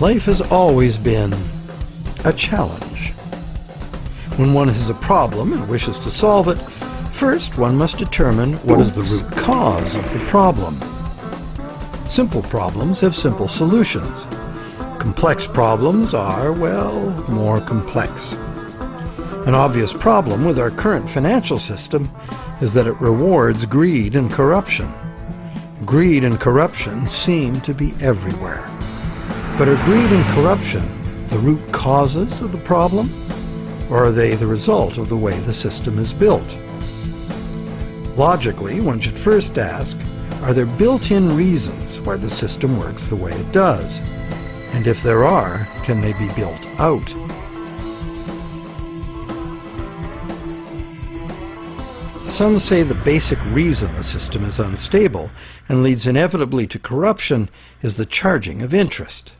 Life has always been a challenge. When one has a problem and wishes to solve it, first one must determine what is the root cause of the problem. Simple problems have simple solutions. Complex problems are, well, more complex. An obvious problem with our current financial system is that it rewards greed and corruption. Greed and corruption seem to be everywhere. But are greed and corruption the root causes of the problem, or are they the result of the way the system is built? Logically, one should first ask, are there built-in reasons why the system works the way it does? And if there are, can they be built out? Some say the basic reason the system is unstable and leads inevitably to corruption is the charging of interest.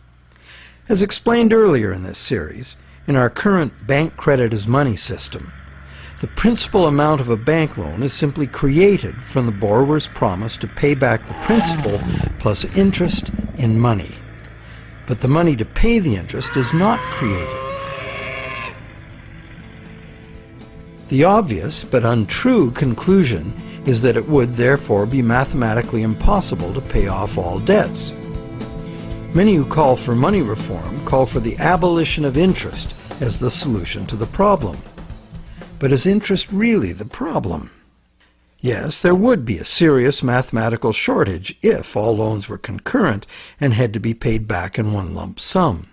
As explained earlier in this series, in our current bank credit as money system, the principal amount of a bank loan is simply created from the borrower's promise to pay back the principal plus interest in money. But the money to pay the interest is not created. The obvious but untrue conclusion is that it would therefore be mathematically impossible to pay off all debts. Many who call for money reform call for the abolition of interest as the solution to the problem. But is interest really the problem? Yes, there would be a serious mathematical shortage if all loans were concurrent and had to be paid back in one lump sum.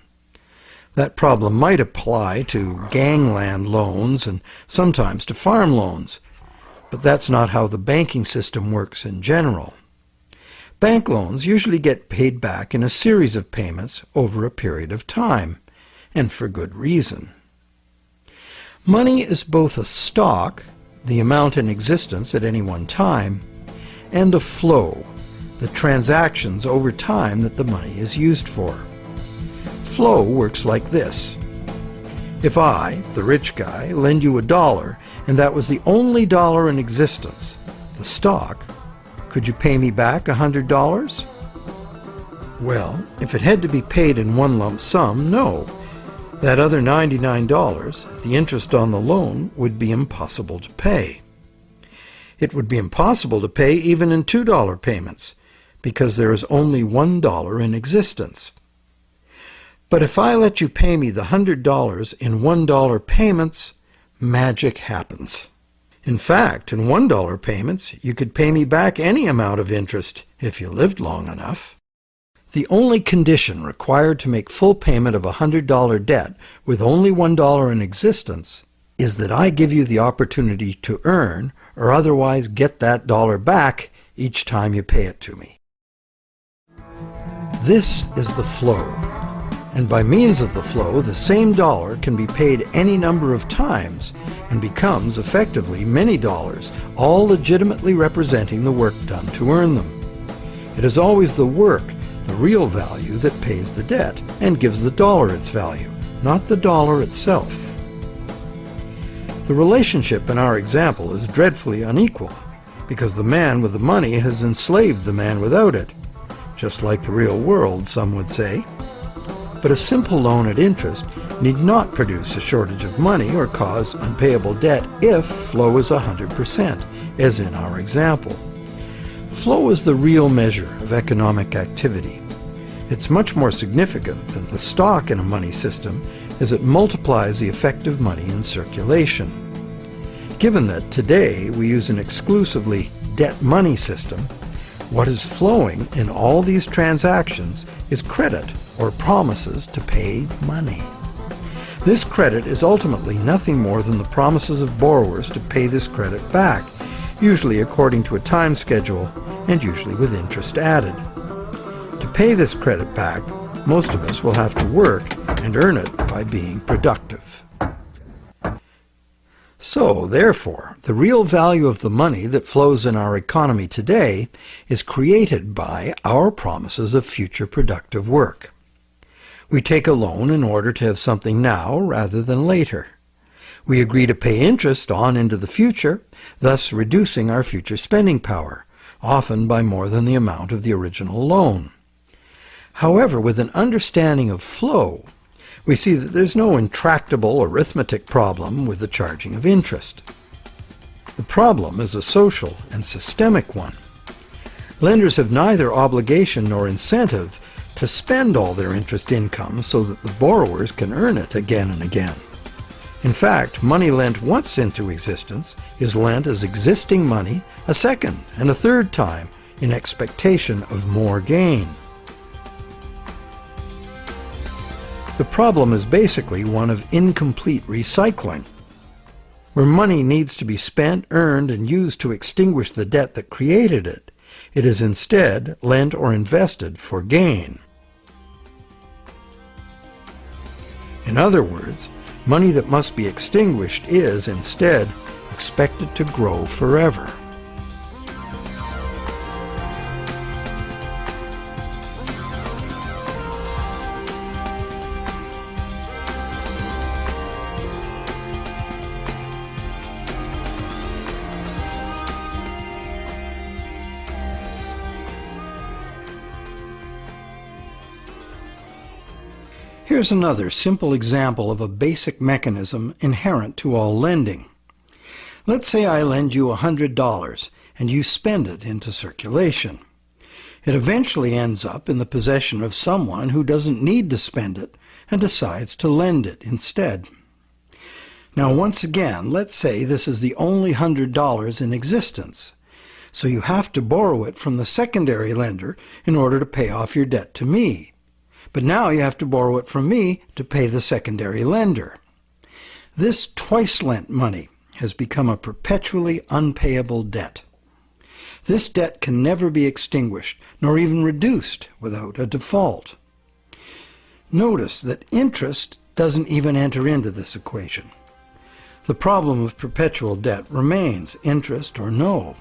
That problem might apply to gangland loans and sometimes to farm loans, but that's not how the banking system works in general. Bank loans usually get paid back in a series of payments over a period of time, and for good reason. Money is both a stock, the amount in existence at any one time, and a flow, the transactions over time that the money is used for. Flow works like this. If I, the rich guy, lend you $1 and that was the only dollar in existence, the stock, could you pay me back $100? Well, if it had to be paid in one lump sum, no. That other $99, the interest on the loan, would be impossible to pay. It would be impossible to pay even in $2 payments, because there is only $1 in existence. But if I let you pay me the $100 in $1 payments, magic happens. In fact, in $1 payments, you could pay me back any amount of interest if you lived long enough. The only condition required to make full payment of a $100 debt with only $1 in existence is that I give you the opportunity to earn or otherwise get that dollar back each time you pay it to me. This is the flow. And by means of the flow, the same dollar can be paid any number of times and becomes effectively many dollars, all legitimately representing the work done to earn them. It is always the work, the real value, that pays the debt and gives the dollar its value, not the dollar itself. The relationship in our example is dreadfully unequal because the man with the money has enslaved the man without it, just like the real world, some would say. But a simple loan at interest need not produce a shortage of money or cause unpayable debt if flow is 100%, as in our example. Flow is the real measure of economic activity. It's much more significant than the stock in a money system as it multiplies the effective money in circulation. Given that today we use an exclusively debt money system, what is flowing in all these transactions is credit or promises to pay money. This credit is ultimately nothing more than the promises of borrowers to pay this credit back, usually according to a time schedule and usually with interest added. To pay this credit back, most of us will have to work and earn it by being productive. So, therefore, the real value of the money that flows in our economy today is created by our promises of future productive work. We take a loan in order to have something now rather than later. We agree to pay interest on into the future, thus reducing our future spending power, often by more than the amount of the original loan. However, with an understanding of flow, we see that there's no intractable arithmetic problem with the charging of interest. The problem is a social and systemic one. Lenders have neither obligation nor incentive to spend all their interest income so that the borrowers can earn it again and again. In fact, money lent once into existence is lent as existing money a second and a third time in expectation of more gain. The problem is basically one of incomplete recycling. Where money needs to be spent, earned, and used to extinguish the debt that created it, it is instead lent or invested for gain. In other words, money that must be extinguished is, instead, expected to grow forever. Here's another simple example of a basic mechanism inherent to all lending. Let's say I lend you $100 and you spend it into circulation. It eventually ends up in the possession of someone who doesn't need to spend it and decides to lend it instead. Now once again, let's say this is the only $100 in existence. So you have to borrow it from the secondary lender in order to pay off your debt to me. But now you have to borrow it from me to pay the secondary lender. This twice-lent money has become a perpetually unpayable debt. This debt can never be extinguished, nor even reduced without a default. Notice that interest doesn't even enter into this equation. The problem of perpetual debt remains, interest or no.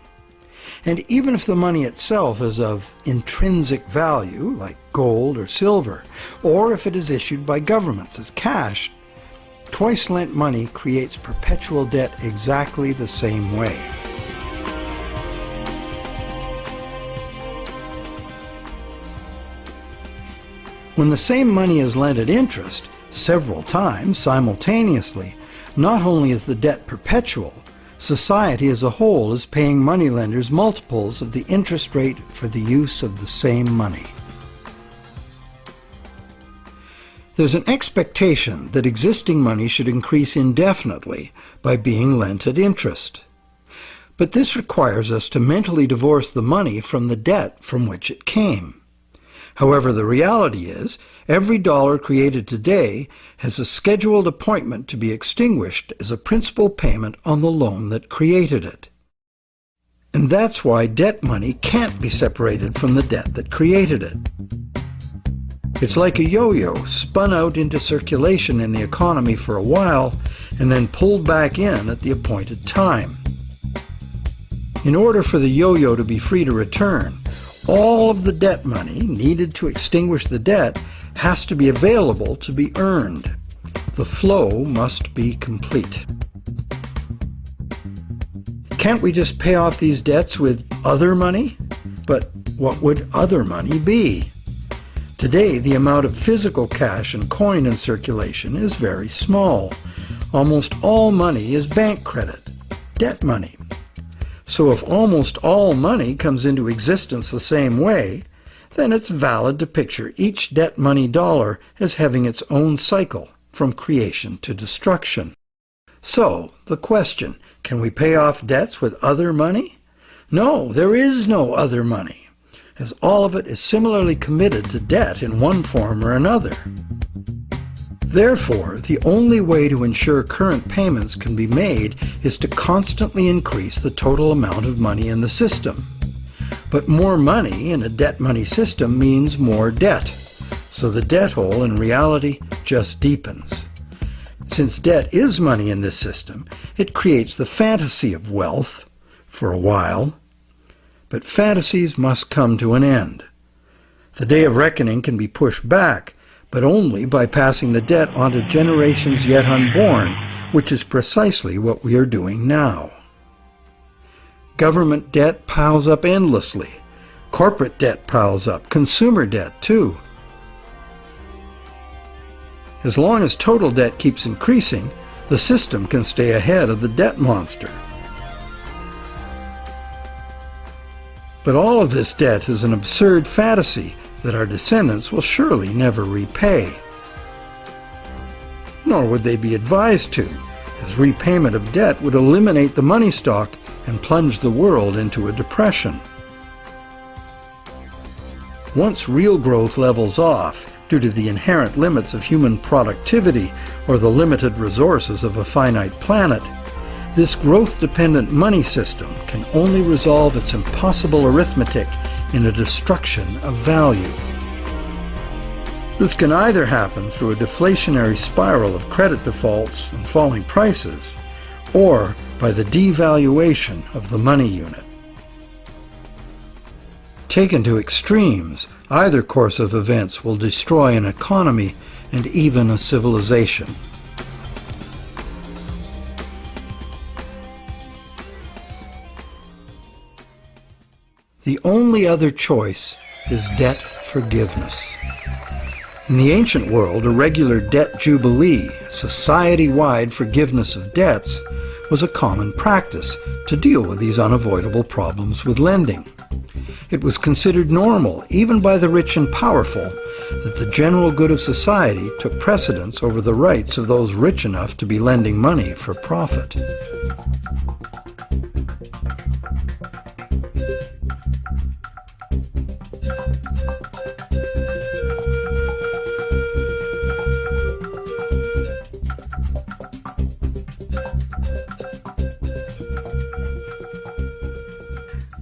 And even if the money itself is of intrinsic value, like gold or silver, or if it is issued by governments as cash, twice-lent money creates perpetual debt exactly the same way. When the same money is lent at interest, several times simultaneously, not only is the debt perpetual, society as a whole is paying moneylenders multiples of the interest rate for the use of the same money. There's an expectation that existing money should increase indefinitely by being lent at interest. But this requires us to mentally divorce the money from the debt from which it came. However, the reality is, every dollar created today has a scheduled appointment to be extinguished as a principal payment on the loan that created it. And that's why debt money can't be separated from the debt that created it. It's like a yo-yo spun out into circulation in the economy for a while and then pulled back in at the appointed time. In order for the yo-yo to be free to return, all of the debt money needed to extinguish the debt has to be available to be earned. The flow must be complete. Can't we just pay off these debts with other money? But what would other money be? Today, the amount of physical cash and coin in circulation is very small. Almost all money is bank credit, debt money. So if almost all money comes into existence the same way, then it's valid to picture each debt money dollar as having its own cycle from creation to destruction. So, the question, can we pay off debts with other money? No, there is no other money, as all of it is similarly committed to debt in one form or another. Therefore, the only way to ensure current payments can be made is to constantly increase the total amount of money in the system. But more money in a debt money system means more debt, so the debt hole in reality just deepens. Since debt is money in this system, it creates the fantasy of wealth for a while. But fantasies must come to an end. The day of reckoning can be pushed back, but only by passing the debt on to generations yet unborn, which is precisely what we are doing now. Government debt piles up endlessly. Corporate debt piles up, consumer debt too. As long as total debt keeps increasing, the system can stay ahead of the debt monster. But all of this debt is an absurd fantasy that our descendants will surely never repay. Nor would they be advised to, as repayment of debt would eliminate the money stock and plunge the world into a depression. Once real growth levels off due to the inherent limits of human productivity or the limited resources of a finite planet, this growth-dependent money system can only resolve its impossible arithmetic in a destruction of value. This can either happen through a deflationary spiral of credit defaults and falling prices, or by the devaluation of the money unit. Taken to extremes, either course of events will destroy an economy and even a civilization. The only other choice is debt forgiveness. In the ancient world, a regular debt jubilee, society-wide forgiveness of debts, was a common practice to deal with these unavoidable problems with lending. It was considered normal, even by the rich and powerful, that the general good of society took precedence over the rights of those rich enough to be lending money for profit.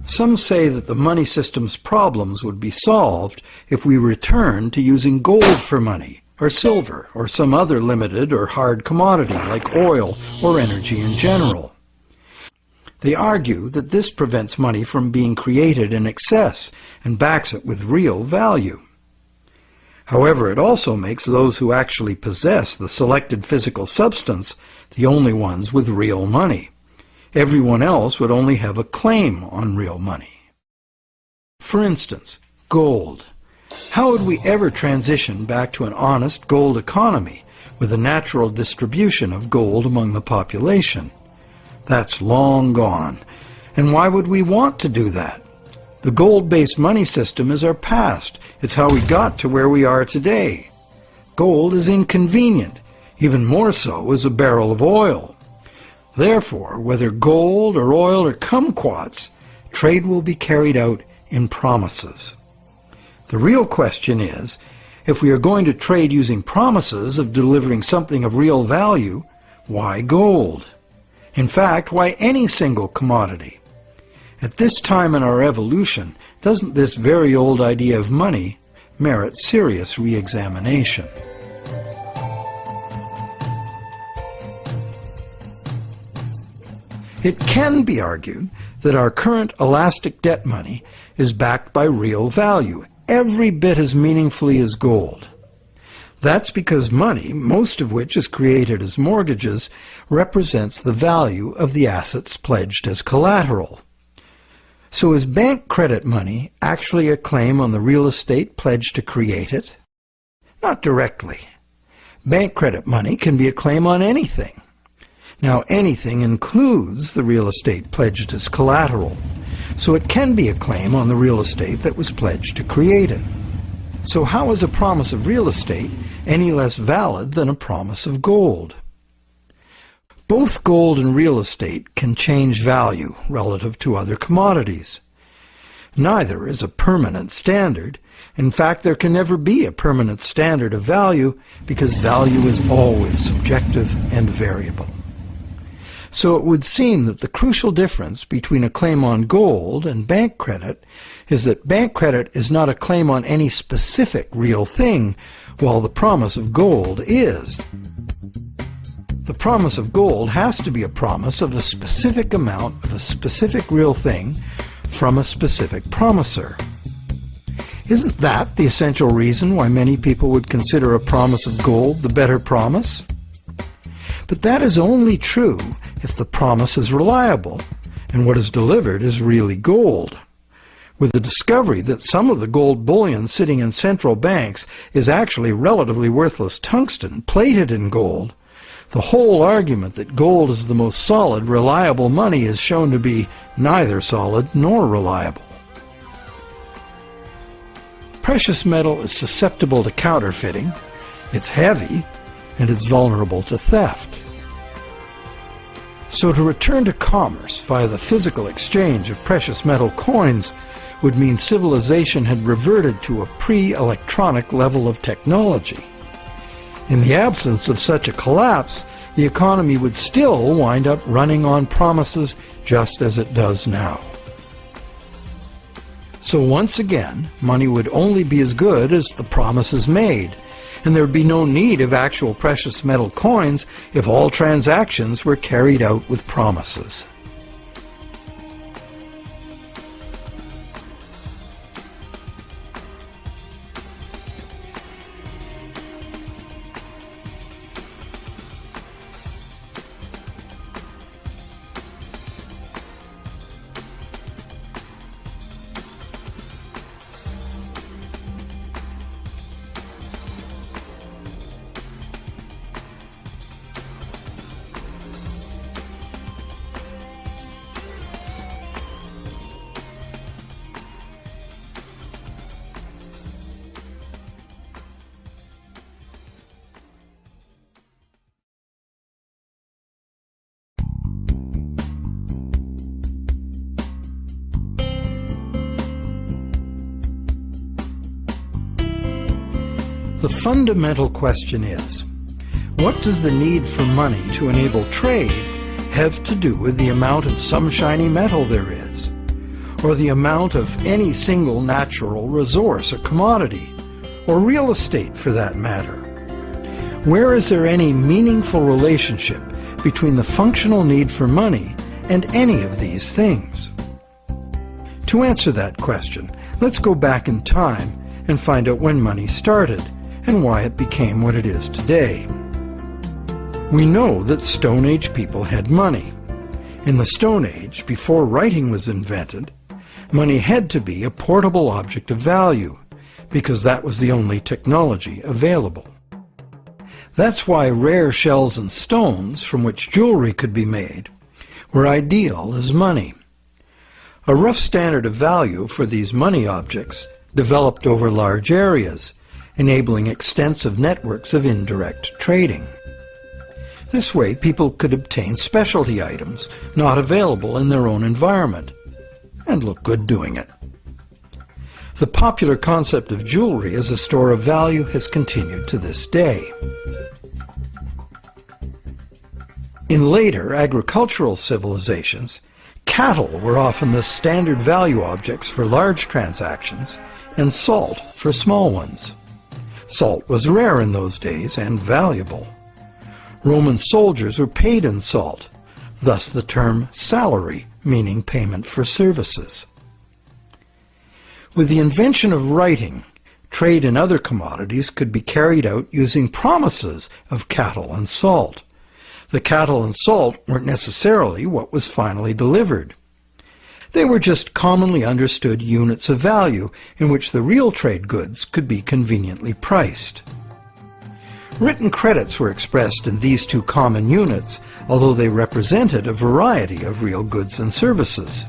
Some say that the money system's problems would be solved if we returned to using gold for money, or silver, or some other limited or hard commodity like oil or energy in general. They argue that this prevents money from being created in excess and backs it with real value. However, it also makes those who actually possess the selected physical substance the only ones with real money. Everyone else would only have a claim on real money. For instance, gold. How would we ever transition back to an honest gold economy with a natural distribution of gold among the population? That's long gone. And why would we want to do that? The gold-based money system is our past. It's how we got to where we are today. Gold is inconvenient, even more so as a barrel of oil. Therefore, whether gold or oil or kumquats, trade will be carried out in promises. The real question is, if we are going to trade using promises of delivering something of real value, why gold? In fact, why any single commodity? At this time in our evolution, doesn't this very old idea of money merit serious re-examination? It can be argued that our current elastic debt money is backed by real value, every bit as meaningfully as gold. That's because money, most of which is created as mortgages, represents the value of the assets pledged as collateral. So is bank credit money actually a claim on the real estate pledged to create it? Not directly. Bank credit money can be a claim on anything. Now, anything includes the real estate pledged as collateral, so it can be a claim on the real estate that was pledged to create it. So how is a promise of real estate any less valid than a promise of gold? Both gold and real estate can change value relative to other commodities. Neither is a permanent standard. In fact, there can never be a permanent standard of value because value is always subjective and variable. So it would seem that the crucial difference between a claim on gold and bank credit is that bank credit is not a claim on any specific real thing, while the promise of gold is. The promise of gold has to be a promise of a specific amount of a specific real thing from a specific promiser. Isn't that the essential reason why many people would consider a promise of gold the better promise? But that is only true if the promise is reliable and what is delivered is really gold. with the discovery that some of the gold bullion sitting in central banks is actually relatively worthless tungsten plated in gold, the whole argument that gold is the most solid, reliable money is shown to be neither solid nor reliable. Precious metal is susceptible to counterfeiting, it's heavy, and it's vulnerable to theft. So to return to commerce via the physical exchange of precious metal coins would mean civilization had reverted to a pre-electronic level of technology. In the absence of such a collapse, the economy would still wind up running on promises just as it does now. So once again, money would only be as good as the promises made, and there would be no need of actual precious metal coins if all transactions were carried out with promises. The fundamental question is, what does the need for money to enable trade have to do with the amount of some shiny metal there is, or the amount of any single natural resource or commodity, or real estate for that matter? Where is there any meaningful relationship between the functional need for money and any of these things? To answer that question, let's go back in time and find out when money started and why it became what it is today. We know that Stone Age people had money. In the Stone Age, before writing was invented, money had to be a portable object of value, because that was the only technology available. That's why rare shells and stones, from which jewelry could be made, were ideal as money. A rough standard of value for these money objects developed over large areas, enabling extensive networks of indirect trading. This way, people could obtain specialty items not available in their own environment, and look good doing it. The popular concept of jewelry as a store of value has continued to this day. In later agricultural civilizations, cattle were often the standard value objects for large transactions, and salt for small ones. Salt was rare in those days and valuable. Roman soldiers were paid in salt, thus the term salary, meaning payment for services. With the invention of writing, trade in other commodities could be carried out using promises of cattle and salt. The cattle and salt weren't necessarily what was finally delivered. They were just commonly understood units of value in which the real trade goods could be conveniently priced. Written credits were expressed in these two common units, although they represented a variety of real goods and services.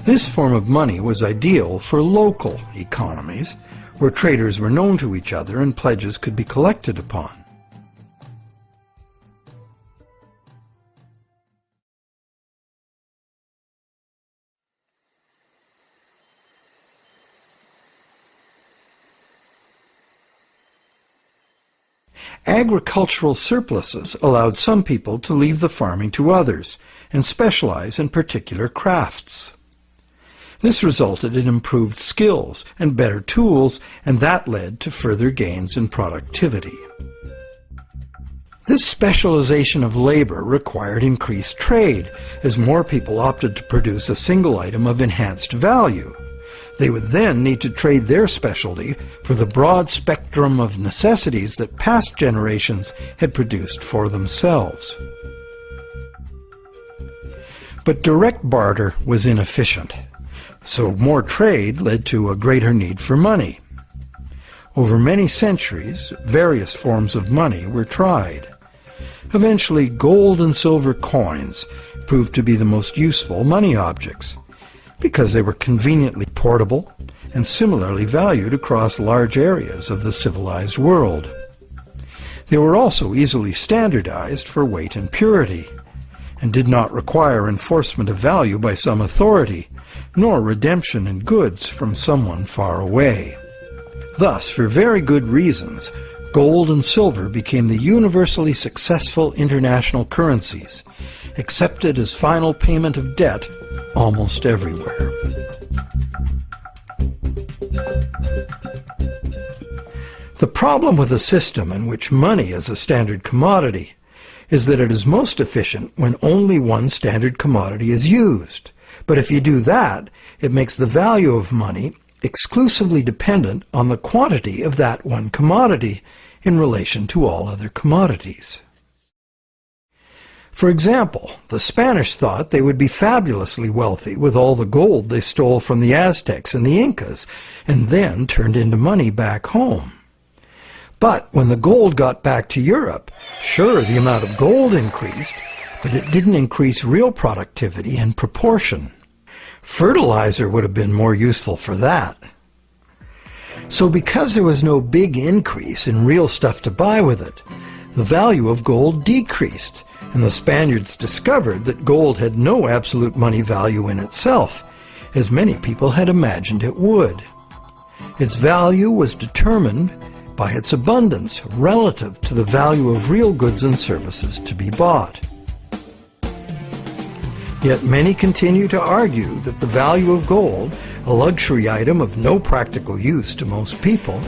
This form of money was ideal for local economies, where traders were known to each other and pledges could be collected upon. Agricultural surpluses allowed some people to leave the farming to others and specialize in particular crafts. This resulted in improved skills and better tools, and that led to further gains in productivity. This specialization of labor required increased trade, as more people opted to produce a single item of enhanced value. They would then need to trade their specialty for the broad spectrum of necessities that past generations had produced for themselves. But direct barter was inefficient. So more trade led to a greater need for money. Over many centuries, various forms of money were tried. Eventually, gold and silver coins proved to be the most useful money objects because they were conveniently portable and similarly valued across large areas of the civilized world. They were also easily standardized for weight and purity, and did not require enforcement of value by some authority, nor redemption in goods from someone far away. Thus, for very good reasons, gold and silver became the universally successful international currencies, accepted as final payment of debt almost everywhere. The problem with a system in which money is a standard commodity is that it is most efficient when only one standard commodity is used. But if you do that, it makes the value of money exclusively dependent on the quantity of that one commodity in relation to all other commodities. For example, the Spanish thought they would be fabulously wealthy with all the gold they stole from the Aztecs and the Incas, and then turned into money back home. But when the gold got back to Europe, sure, the amount of gold increased, but it didn't increase real productivity in proportion. Fertilizer would have been more useful for that. So because there was no big increase in real stuff to buy with it, the value of gold decreased, and the Spaniards discovered that gold had no absolute money value in itself, as many people had imagined it would. Its value was determined by its abundance relative to the value of real goods and services to be bought. Yet many continue to argue that the value of gold, a luxury item of no practical use to most people,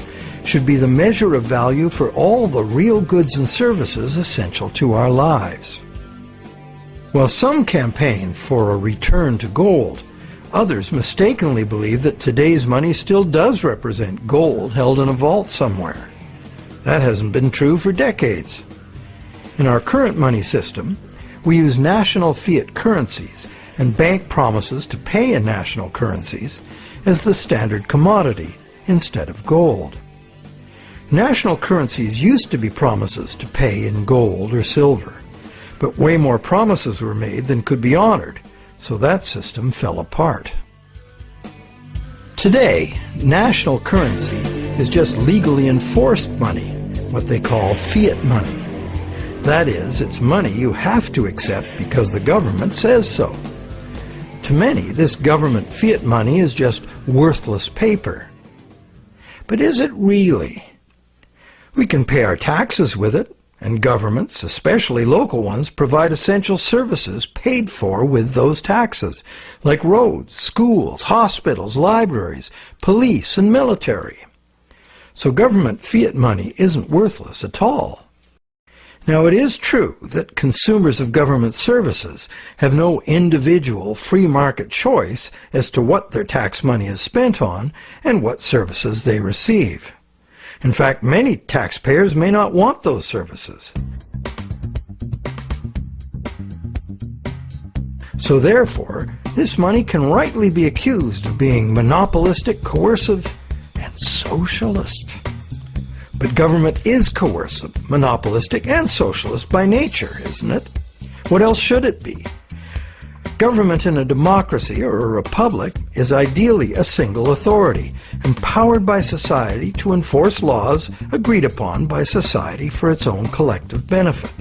should be the measure of value for all the real goods and services essential to our lives. While some campaign for a return to gold, others mistakenly believe that today's money still does represent gold held in a vault somewhere. That hasn't been true for decades. In our current money system, we use national fiat currencies and bank promises to pay in national currencies as the standard commodity instead of gold. National currencies used to be promises to pay in gold or silver, but way more promises were made than could be honored, so that system fell apart. Today, national currency is just legally enforced money, what they call fiat money. That is, it's money you have to accept because the government says so. To many, this government fiat money is just worthless paper. But is it really? We can pay our taxes with it, and governments, especially local ones, provide essential services paid for with those taxes, like roads, schools, hospitals, libraries, police, and military. So government fiat money isn't worthless at all. Now, it is true that consumers of government services have no individual free market choice as to what their tax money is spent on and what services they receive. In fact, many taxpayers may not want those services. So therefore, this money can rightly be accused of being monopolistic, coercive, and socialist. But government is coercive, monopolistic, and socialist by nature, isn't it? What else should it be? Government in a democracy or a republic is ideally a single authority, empowered by society to enforce laws agreed upon by society for its own collective benefit.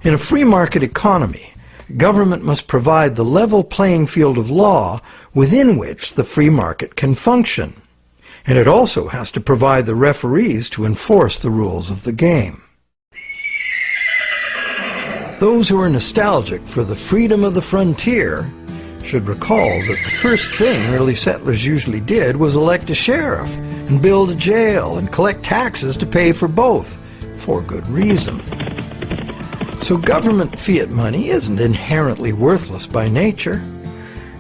In a free market economy, government must provide the level playing field of law within which the free market can function. And it also has to provide the referees to enforce the rules of the game. Those who are nostalgic for the freedom of the frontier should recall that the first thing early settlers usually did was elect a sheriff and build a jail and collect taxes to pay for both, for good reason. So government fiat money isn't inherently worthless by nature.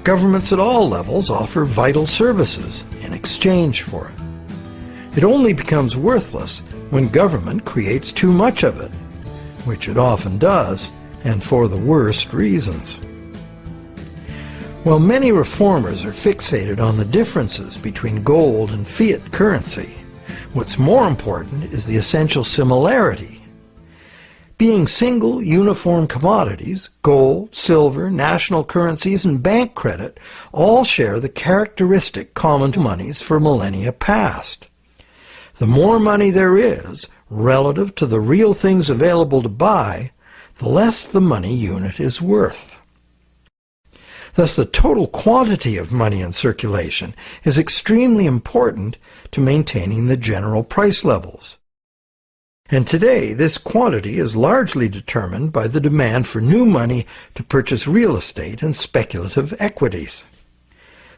Governments at all levels offer vital services in exchange for it. It only becomes worthless when government creates too much of it, which it often does, and for the worst reasons. While many reformers are fixated on the differences between gold and fiat currency, what's more important is the essential similarity. Being single, uniform commodities, gold, silver, national currencies, and bank credit all share the characteristic common to monies for millennia past. The more money there is, relative to the real things available to buy, the less the money unit is worth. Thus, the total quantity of money in circulation is extremely important to maintaining the general price levels. And today, this quantity is largely determined by the demand for new money to purchase real estate and speculative equities.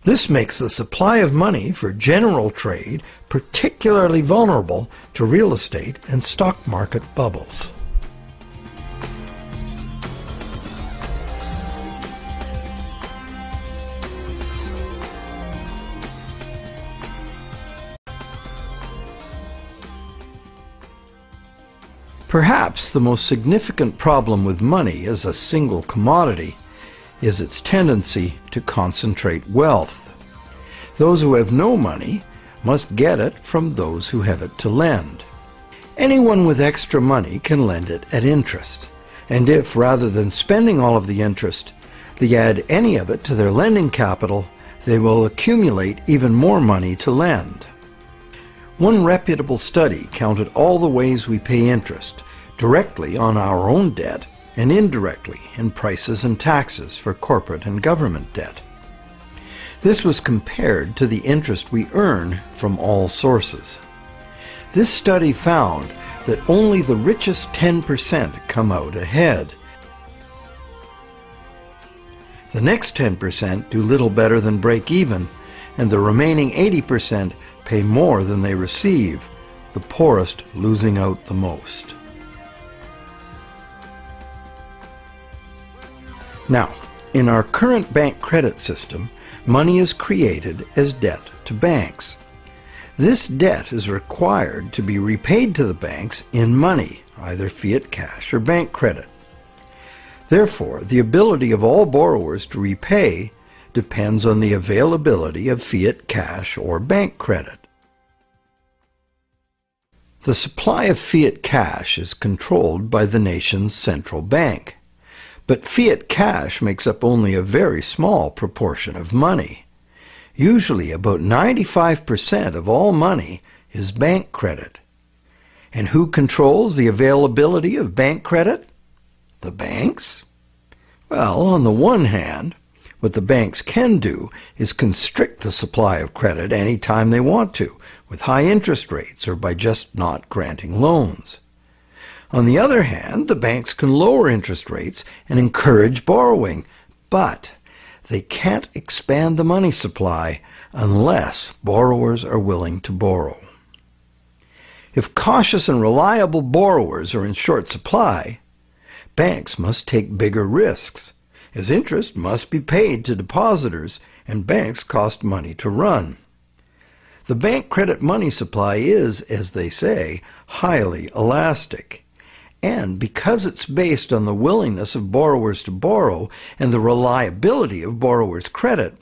This makes the supply of money for general trade particularly vulnerable to real estate and stock market bubbles. Perhaps the most significant problem with money as a single commodity is its tendency to concentrate wealth. Those who have no money must get it from those who have it to lend. Anyone with extra money can lend it at interest, and if, rather than spending all of the interest, they add any of it to their lending capital, they will accumulate even more money to lend. One reputable study counted all the ways we pay interest, directly on our own debt and indirectly in prices and taxes for corporate and government debt. This was compared to the interest we earn from all sources. This study found that only the richest 10% come out ahead. The next 10% do little better than break even, and the remaining 80% pay more than they receive, the poorest losing out the most. Now, in our current bank credit system, money is created as debt to banks. This debt is required to be repaid to the banks in money, either fiat cash or bank credit. Therefore, the ability of all borrowers to repay depends on the availability of fiat cash or bank credit. The supply of fiat cash is controlled by the nation's central bank, but fiat cash makes up only a very small proportion of money. Usually about 95% of all money is bank credit. And who controls the availability of bank credit? The banks? Well, on the one hand, what the banks can do is constrict the supply of credit any time they want to, with high interest rates or by just not granting loans. On the other hand, the banks can lower interest rates and encourage borrowing, but they can't expand the money supply unless borrowers are willing to borrow. If cautious and reliable borrowers are in short supply, banks must take bigger risks, as interest must be paid to depositors and banks cost money to run. The bank credit money supply is, as they say, highly elastic. And because it's based on the willingness of borrowers to borrow and the reliability of borrowers' credit,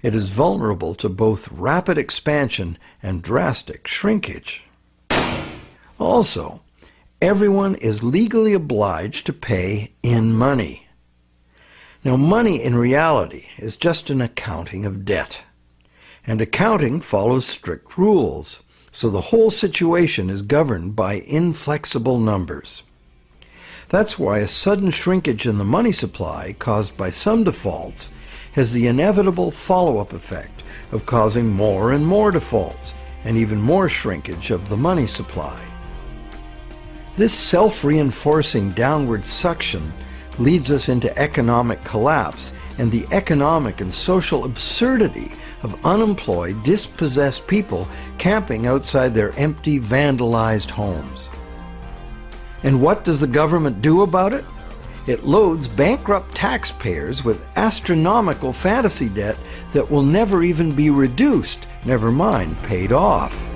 it is vulnerable to both rapid expansion and drastic shrinkage. Also, everyone is legally obliged to pay in money. Now, money in reality is just an accounting of debt, and accounting follows strict rules, so the whole situation is governed by inflexible numbers. That's why a sudden shrinkage in the money supply caused by some defaults has the inevitable follow-up effect of causing more and more defaults and even more shrinkage of the money supply. This self-reinforcing downward suction leads us into economic collapse and the economic and social absurdity of unemployed, dispossessed people camping outside their empty, vandalized homes. And what does the government do about it? It loads bankrupt taxpayers with astronomical fantasy debt that will never even be reduced, never mind paid off.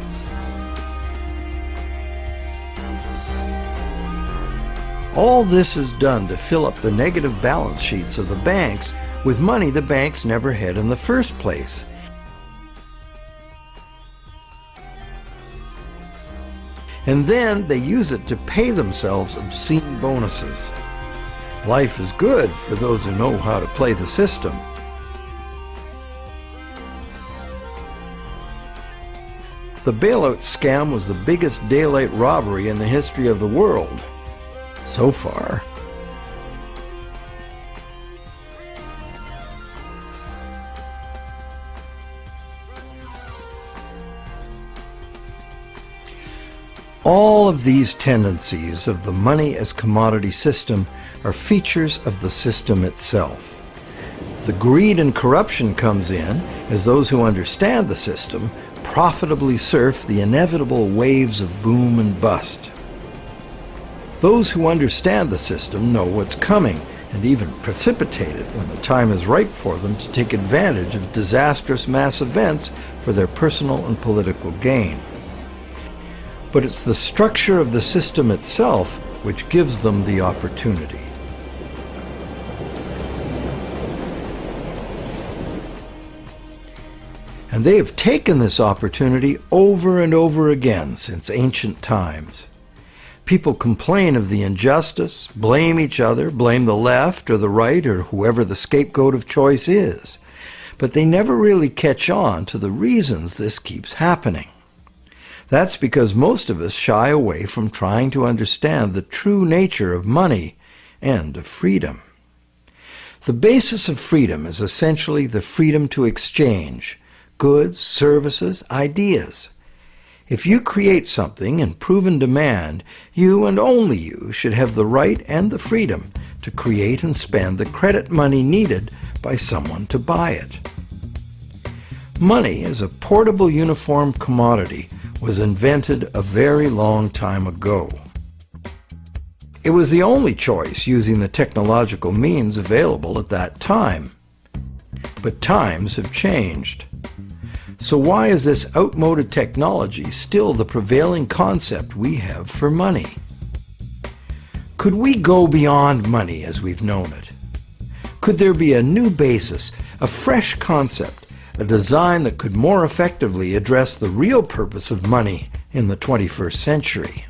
All this is done to fill up the negative balance sheets of the banks With money the banks never had in the first place. And then they use it to pay themselves obscene bonuses. Life is good for those who know how to play the system. The bailout scam was the biggest daylight robbery in the history of the world. So far. All of these tendencies of the money as commodity system are features of the system itself. The greed and corruption comes in as those who understand the system profitably surf the inevitable waves of boom and bust. Those who understand the system know what's coming and even precipitate it when the time is ripe for them to take advantage of disastrous mass events for their personal and political gain. But it's the structure of the system itself which gives them the opportunity. And they have taken this opportunity over and over again since ancient times. People complain of the injustice, blame each other, blame the left or the right or whoever the scapegoat of choice is. But they never really catch on to the reasons this keeps happening. That's because most of us shy away from trying to understand the true nature of money and of freedom. The basis of freedom is essentially the freedom to exchange goods, services, ideas. If you create something in proven demand, you and only you should have the right and the freedom to create and spend the credit money needed by someone to buy it. Money as a portable uniform commodity was invented a very long time ago. It was the only choice using the technological means available at that time. But times have changed. So why is this outmoded technology still the prevailing concept we have for money? Could we go beyond money as we've known it? Could there be a new basis, a fresh concept, a design that could more effectively address the real purpose of money in the 21st century?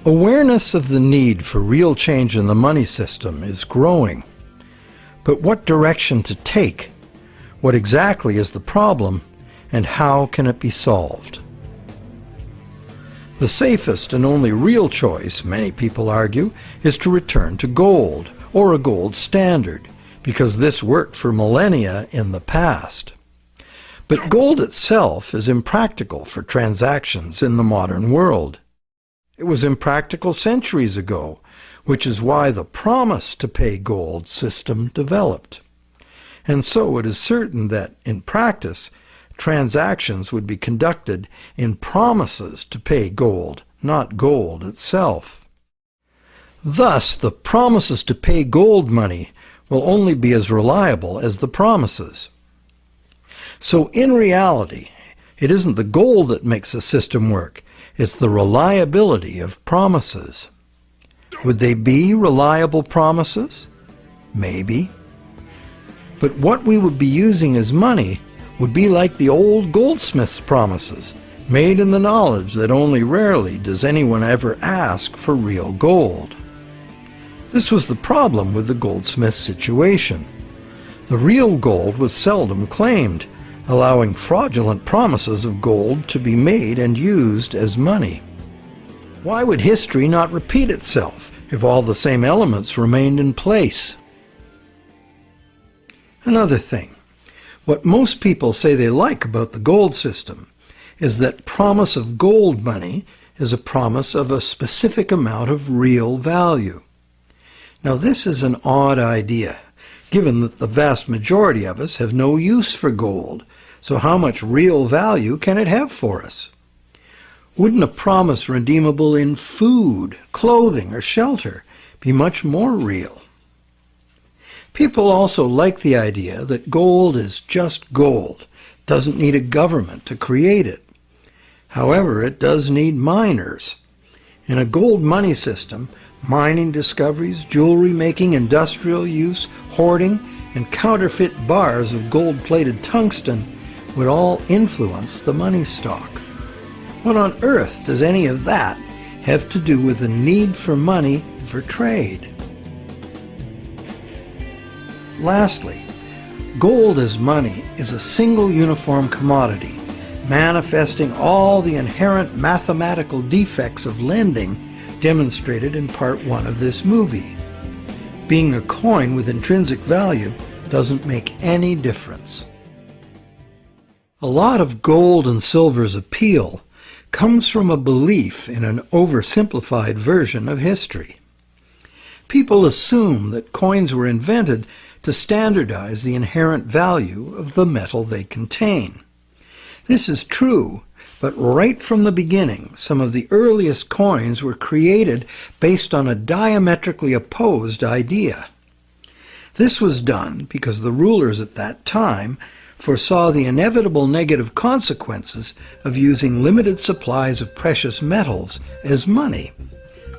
Awareness of the need for real change in the money system is growing. but what direction to take? What exactly is the problem, and how can it be solved? The safest and only real choice, many people argue, is to return to gold, or a gold standard, because this worked for millennia in the past. But gold itself is impractical for transactions in the modern world. It was impractical centuries ago, which is why the promise to pay gold system developed. And so it is certain that, in practice, transactions would be conducted in promises to pay gold, not gold itself. Thus, the promises to pay gold money will only be as reliable as the promises. So in reality, it isn't the gold that makes the system work, it's the reliability of promises. Would they be reliable promises? Maybe. But what we would be using as money would be like the old goldsmith's promises, made in the knowledge that only rarely does anyone ever ask for real gold. This was the problem with the goldsmith's situation. The real gold was seldom claimed, allowing fraudulent promises of gold to be made and used as money. Why would history not repeat itself if all the same elements remained in place? Another thing, what most people say they like about the gold system is that promise of gold money is a promise of a specific amount of real value. Now this is an odd idea, given that the vast majority of us have no use for gold, so how much real value can it have for us? Wouldn't a promise redeemable in food, clothing, or shelter be much more real? People also like the idea that gold is just gold, doesn't need a government to create it. However, it does need miners. In a gold money system, mining discoveries, jewelry making, industrial use, hoarding, and counterfeit bars of gold-plated tungsten would all influence the money stock. What on earth does any of that have to do with the need for money for trade? Lastly, gold as money is a single uniform commodity, manifesting all the inherent mathematical defects of lending demonstrated in part 1 of this movie. Being a coin with intrinsic value doesn't make any difference. A lot of gold and silver's appeal comes from a belief in an oversimplified version of history. People assume that coins were invented to standardize the inherent value of the metal they contain. This is true, but right from the beginning, some of the earliest coins were created based on a diametrically opposed idea. This was done because the rulers at that time foresaw the inevitable negative consequences of using limited supplies of precious metals as money.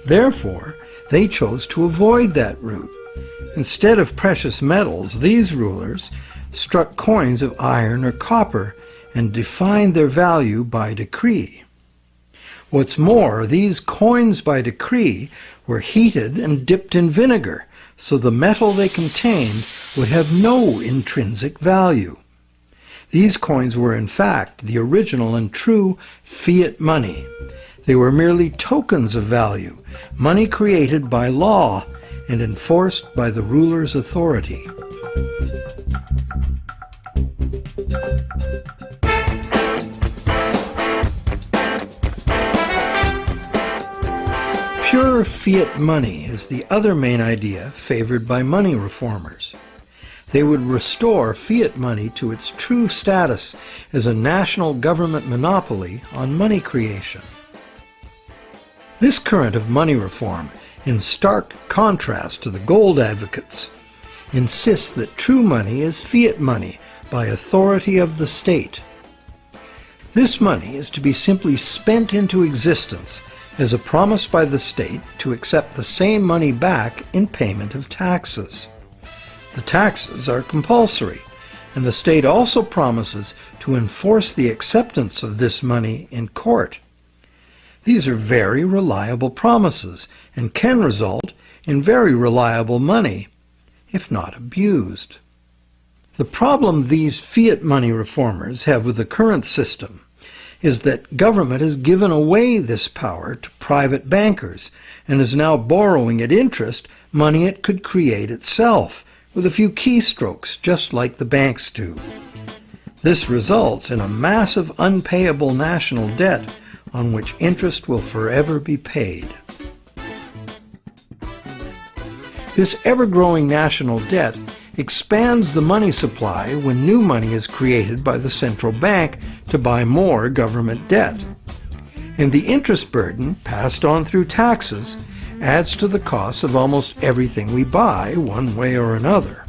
Therefore, they chose to avoid that route. Instead of precious metals, these rulers struck coins of iron or copper and defined their value by decree. What's more, these coins by decree were heated and dipped in vinegar, so the metal they contained would have no intrinsic value. These coins were in fact the original and true fiat money. They were merely tokens of value, money created by law and enforced by the ruler's authority. Pure fiat money is the other main idea favored by money reformers. They would restore fiat money to its true status as a national government monopoly on money creation. This current of money reform, in stark contrast to the gold advocates, insists that true money is fiat money by authority of the state. This money is to be simply spent into existence as a promise by the state to accept the same money back in payment of taxes. The taxes are compulsory, and the state also promises to enforce the acceptance of this money in court. These are very reliable promises and can result in very reliable money if not abused. The problem these fiat money reformers have with the current system is that government has given away this power to private bankers and is now borrowing at interest money it could create itself with a few keystrokes, just like the banks do. This results in a massive unpayable national debt on which interest will forever be paid. This ever-growing national debt expands the money supply when new money is created by the central bank to buy more government debt. And the interest burden, passed on through taxes, adds to the cost of almost everything we buy, one way or another.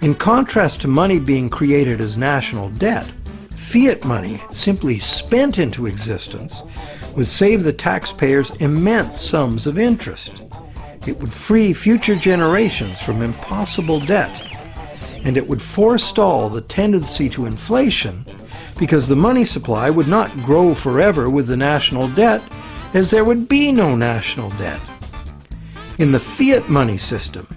In contrast to money being created as national debt, fiat money, simply spent into existence, would save the taxpayers immense sums of interest. It would free future generations from impossible debt, and it would forestall the tendency to inflation because the money supply would not grow forever with the national debt, as there would be no national debt. In the fiat money system,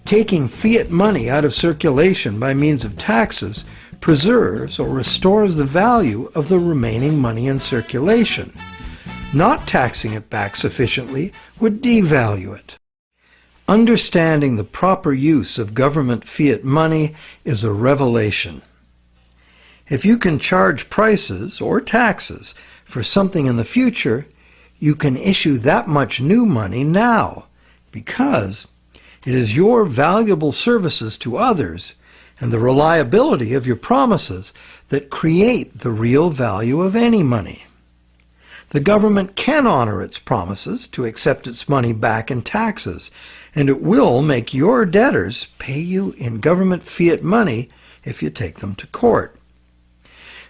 taking fiat money out of circulation by means of taxes preserves or restores the value of the remaining money in circulation. Not taxing it back sufficiently would devalue it. Understanding the proper use of government fiat money is a revelation. If you can charge prices or taxes for something in the future, you can issue that much new money now, because it is your valuable services to others and the reliability of your promises that create the real value of any money. The government can honor its promises to accept its money back in taxes, and it will make your debtors pay you in government fiat money if you take them to court.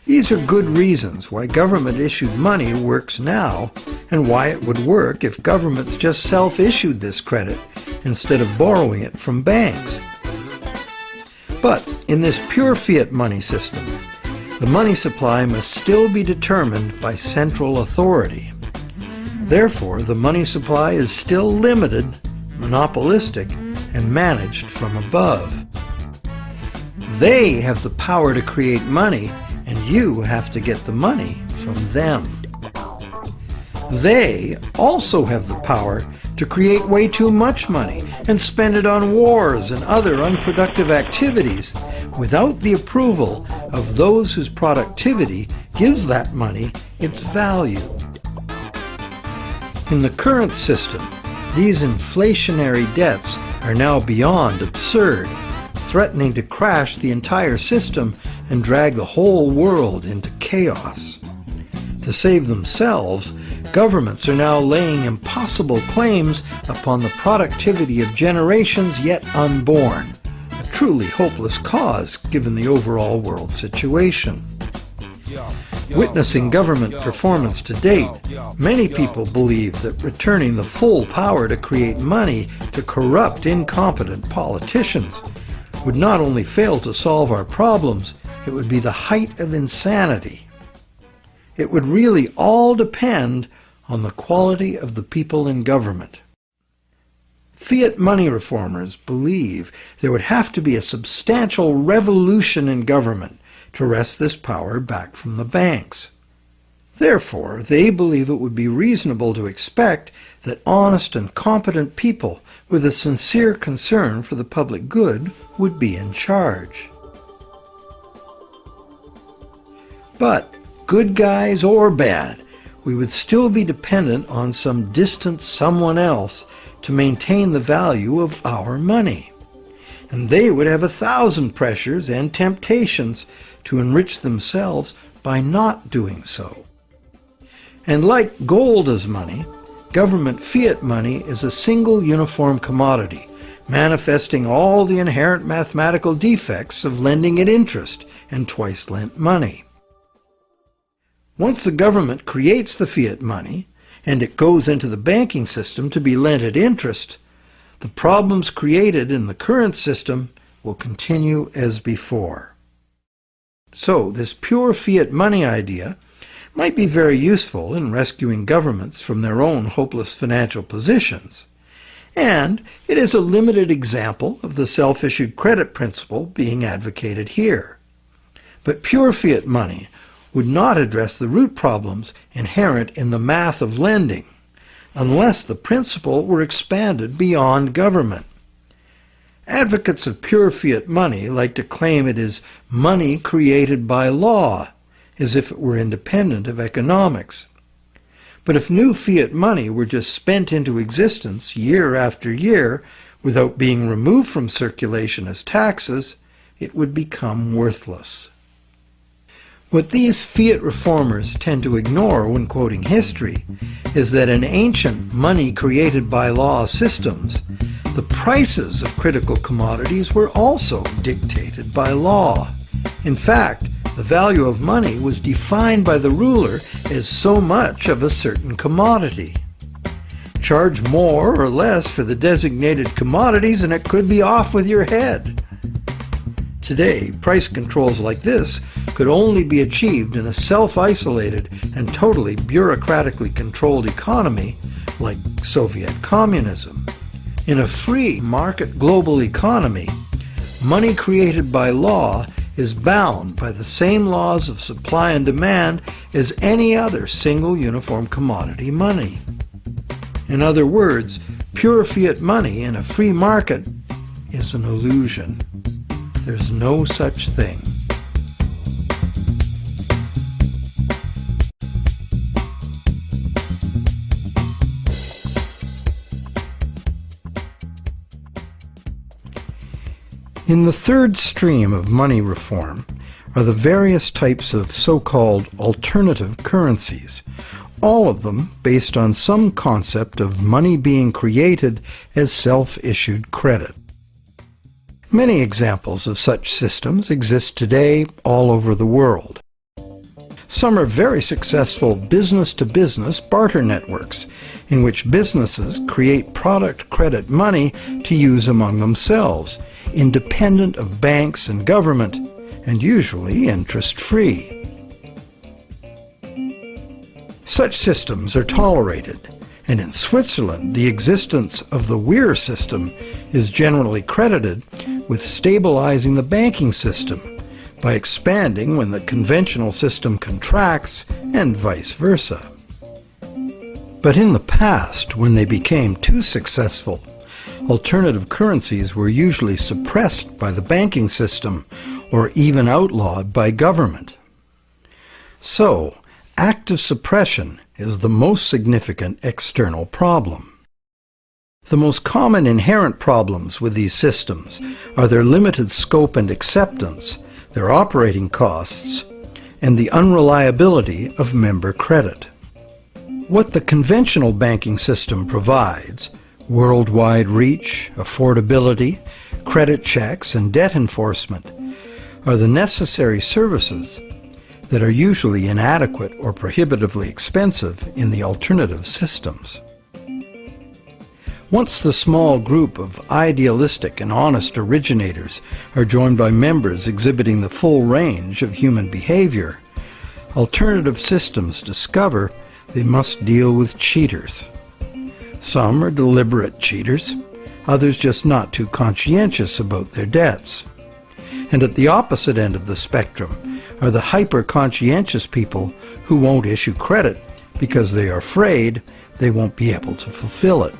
These are good reasons why government-issued money works now, and why it would work if governments just self-issued this credit instead of borrowing it from banks. But in this pure fiat money system, the money supply must still be determined by central authority. Therefore, the money supply is still limited, monopolistic, and managed from above. They have the power to create money, and you have to get the money from them. They also have the power to create way too much money and spend it on wars and other unproductive activities without the approval of those whose productivity gives that money its value. In the current system, these inflationary debts are now beyond absurd, threatening to crash the entire system and drag the whole world into chaos. To save themselves, governments are now laying impossible claims upon the productivity of generations yet unborn, a truly hopeless cause given the overall world situation. Witnessing government performance to date, many people believe that returning the full power to create money to corrupt, incompetent politicians would not only fail to solve our problems, it would be the height of insanity. It would really all depend on the quality of the people in government. Fiat money reformers believe there would have to be a substantial revolution in government to wrest this power back from the banks. Therefore, they believe it would be reasonable to expect that honest and competent people with a sincere concern for the public good would be in charge. But, good guys or bad, we would still be dependent on some distant someone else to maintain the value of our money. And they would have 1,000 pressures and temptations to enrich themselves by not doing so. And like gold as money, government fiat money is a single uniform commodity, manifesting all the inherent mathematical defects of lending at interest and twice lent money. Once the government creates the fiat money, and it goes into the banking system to be lent at interest, the problems created in the current system will continue as before. So, this pure fiat money idea might be very useful in rescuing governments from their own hopeless financial positions, and it is a limited example of the self-issued credit principle being advocated here. But pure fiat money would not address the root problems inherent in the math of lending, unless the principle were expanded beyond government. Advocates of pure fiat money like to claim it is money created by law, as if it were independent of economics. But if new fiat money were just spent into existence year after year without being removed from circulation as taxes, it would become worthless. What these fiat reformers tend to ignore when quoting history is that in ancient money created by law systems, the prices of critical commodities were also dictated by law. In fact, the value of money was defined by the ruler as so much of a certain commodity. Charge more or less for the designated commodities and it could be off with your head. Today, price controls like this could only be achieved in a self-isolated and totally bureaucratically controlled economy like Soviet communism. In a free market global economy, money created by law is bound by the same laws of supply and demand as any other single uniform commodity money. In other words, pure fiat money in a free market is an illusion. There's no such thing. In the third stream of money reform are the various types of so-called alternative currencies, all of them based on some concept of money being created as self-issued credit. Many examples of such systems exist today all over the world. Some are very successful business-to-business barter networks, in which businesses create product credit money to use among themselves, independent of banks and government, and usually interest-free. Such systems are tolerated, and in Switzerland the existence of the Weir system is generally credited with stabilizing the banking system by expanding when the conventional system contracts and vice versa. But in the past, when they became too successful, alternative currencies were usually suppressed by the banking system or even outlawed by government. So, active suppression is the most significant external problem. The most common inherent problems with these systems are their limited scope and acceptance, their operating costs, and the unreliability of member credit. What the conventional banking system provides, worldwide reach, affordability, credit checks, and debt enforcement, are the necessary services that are usually inadequate or prohibitively expensive in the alternative systems. Once the small group of idealistic and honest originators are joined by members exhibiting the full range of human behavior, alternative systems discover they must deal with cheaters. Some are deliberate cheaters, others just not too conscientious about their debts. And at the opposite end of the spectrum are the hyper-conscientious people who won't issue credit because they are afraid they won't be able to fulfill it.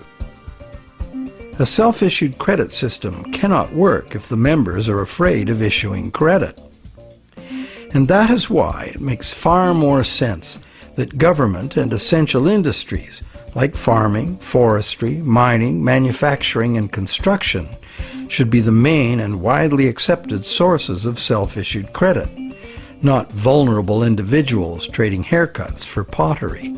A self-issued credit system cannot work if the members are afraid of issuing credit. And that is why it makes far more sense that government and essential industries like farming, forestry, mining, manufacturing, and construction should be the main and widely accepted sources of self-issued credit, not vulnerable individuals trading haircuts for pottery.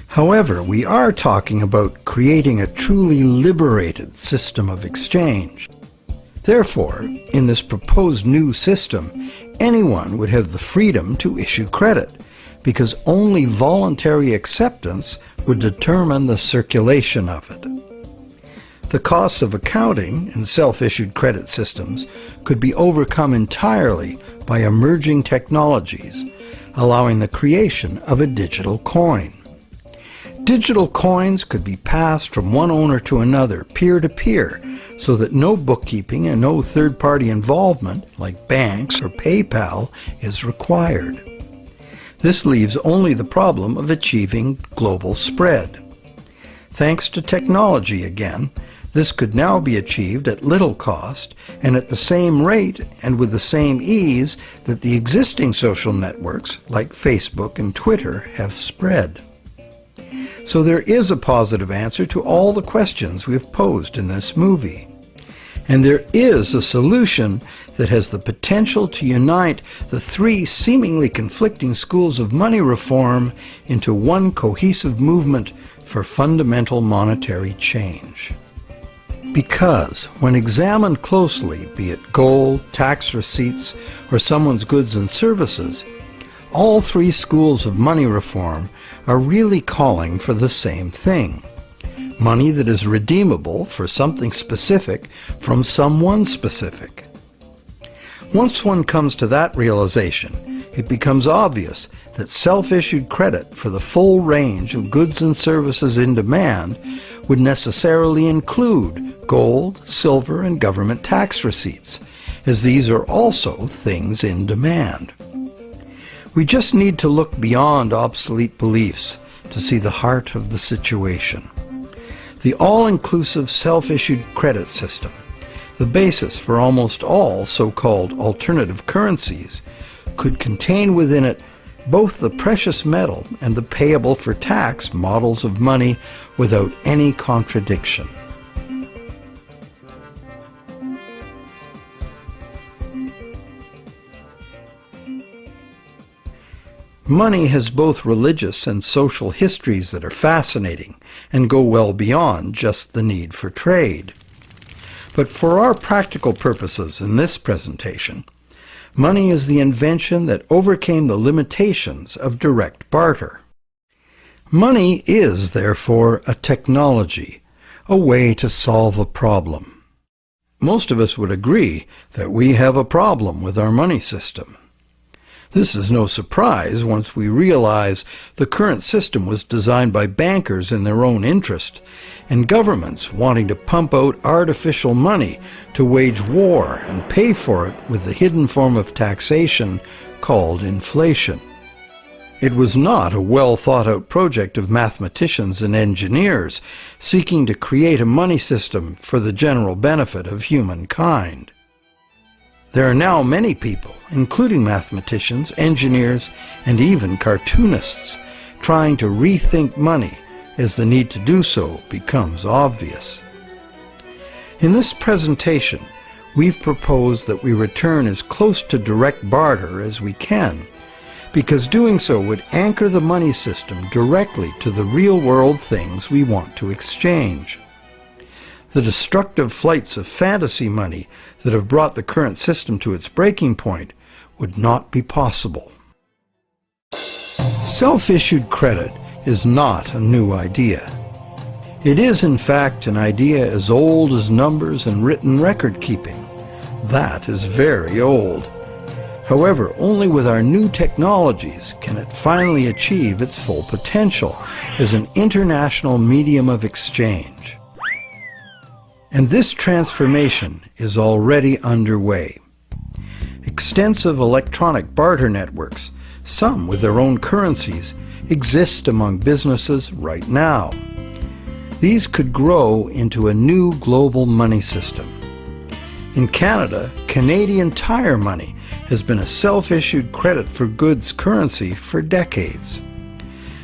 However, we are talking about creating a truly liberated system of exchange. Therefore, in this proposed new system, anyone would have the freedom to issue credit, because only voluntary acceptance would determine the circulation of it. The costs of accounting in self-issued credit systems could be overcome entirely by emerging technologies, allowing the creation of a digital coin. Digital coins could be passed from one owner to another, peer-to-peer, so that no bookkeeping and no third-party involvement, like banks or PayPal, is required. This leaves only the problem of achieving global spread. Thanks to technology again, this could now be achieved at little cost and at the same rate and with the same ease that the existing social networks like Facebook and Twitter have spread. So there is a positive answer to all the questions we've posed in this movie. And there is a solution that has the potential to unite the three seemingly conflicting schools of money reform into one cohesive movement for fundamental monetary change. Because, when examined closely, be it gold, tax receipts, or someone's goods and services, all three schools of money reform are really calling for the same thing. Money that is redeemable for something specific from someone specific. Once one comes to that realization, it becomes obvious that self-issued credit for the full range of goods and services in demand would necessarily include gold, silver, and government tax receipts, as these are also things in demand. We just need to look beyond obsolete beliefs to see the heart of the situation. The all-inclusive self-issued credit system, the basis for almost all so-called alternative currencies, could contain within it both the precious metal and the payable for tax models of money without any contradiction. Money has both religious and social histories that are fascinating and go well beyond just the need for trade. But for our practical purposes in this presentation, money is the invention that overcame the limitations of direct barter. Money is, therefore, a technology, a way to solve a problem. Most of us would agree that we have a problem with our money system. This is no surprise once we realize the current system was designed by bankers in their own interest, and governments wanting to pump out artificial money to wage war and pay for it with the hidden form of taxation called inflation. It was not a well-thought-out project of mathematicians and engineers seeking to create a money system for the general benefit of humankind. There are now many people, including mathematicians, engineers, and even cartoonists, trying to rethink money as the need to do so becomes obvious. In this presentation, we've proposed that we return as close to direct barter as we can, because doing so would anchor the money system directly to the real-world things we want to exchange. The destructive flights of fantasy money that have brought the current system to its breaking point would not be possible. Self-issued credit is not a new idea. It is, in fact, an idea as old as numbers and written record keeping. That is very old. However, only with our new technologies can it finally achieve its full potential as an international medium of exchange. And this transformation is already underway. Extensive electronic barter networks, some with their own currencies, exist among businesses right now. These could grow into a new global money system. In Canada, Canadian Tire money has been a self-issued credit for goods currency for decades.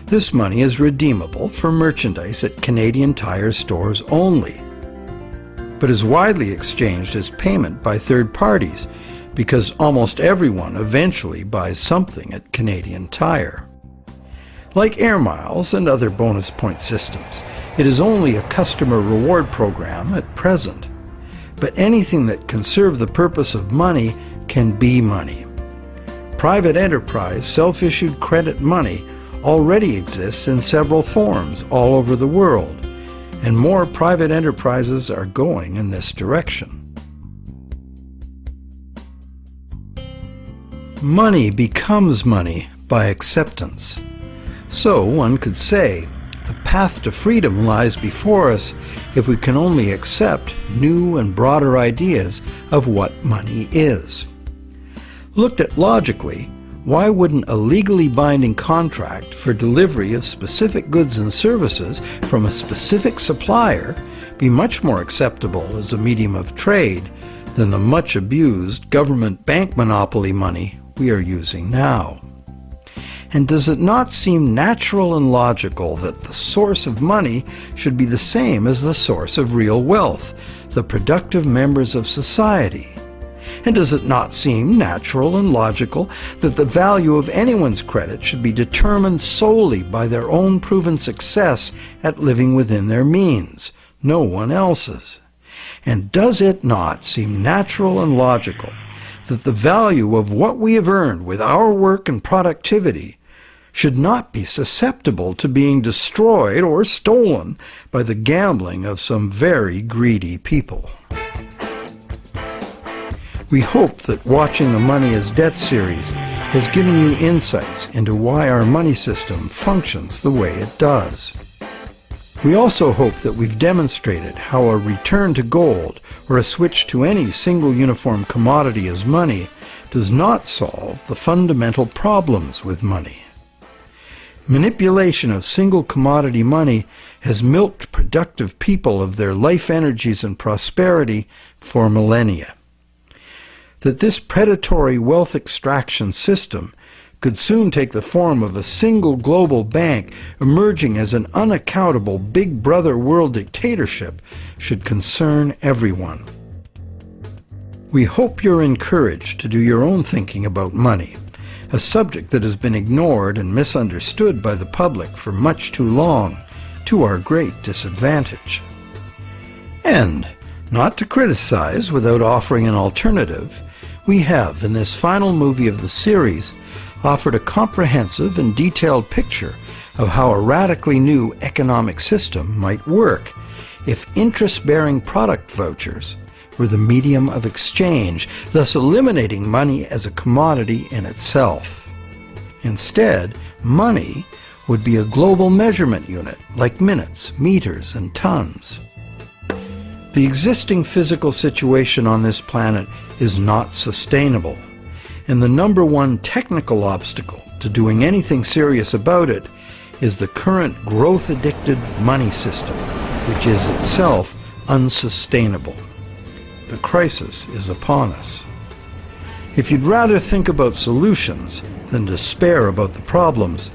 This money is redeemable for merchandise at Canadian Tire stores only, but is widely exchanged as payment by third parties because almost everyone eventually buys something at Canadian Tire. Like air miles and other bonus point systems, it is only a customer reward program at present. But anything that can serve the purpose of money can be money. Private enterprise self-issued credit money already exists in several forms all over the world, and more private enterprises are going in this direction. Money becomes money by acceptance. So one could say, the path to freedom lies before us if we can only accept new and broader ideas of what money is. Looked at logically, why wouldn't a legally binding contract for delivery of specific goods and services from a specific supplier be much more acceptable as a medium of trade than the much abused government bank monopoly money we are using now? And does it not seem natural and logical that the source of money should be the same as the source of real wealth, the productive members of society? And does it not seem natural and logical that the value of anyone's credit should be determined solely by their own proven success at living within their means, no one else's? And does it not seem natural and logical that the value of what we have earned with our work and productivity should not be susceptible to being destroyed or stolen by the gambling of some very greedy people? We hope that watching the Money is Debt series has given you insights into why our money system functions the way it does. We also hope that we've demonstrated how a return to gold or a switch to any single uniform commodity as money does not solve the fundamental problems with money. Manipulation of single commodity money has milked productive people of their life energies and prosperity for millennia. That this predatory wealth extraction system could soon take the form of a single global bank emerging as an unaccountable big brother world dictatorship should concern everyone. We hope you're encouraged to do your own thinking about money, a subject that has been ignored and misunderstood by the public for much too long, to our great disadvantage. And, not to criticize without offering an alternative, we have, in this final movie of the series, offered a comprehensive and detailed picture of how a radically new economic system might work if interest-bearing product vouchers were the medium of exchange, thus eliminating money as a commodity in itself. Instead, money would be a global measurement unit like minutes, meters, and tons. The existing physical situation on this planet is not sustainable, and the number one technical obstacle to doing anything serious about it is the current growth-addicted money system, which is itself unsustainable. The crisis is upon us. If you'd rather think about solutions than despair about the problems,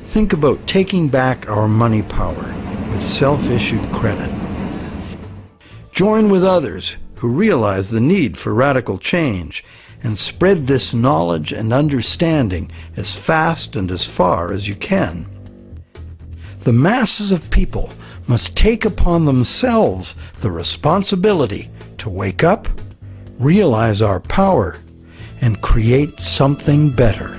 think about taking back our money power with self-issued credit. Join with others who realize the need for radical change and spread this knowledge and understanding as fast and as far as you can. The masses of people must take upon themselves the responsibility to wake up, realize our power, and create something better.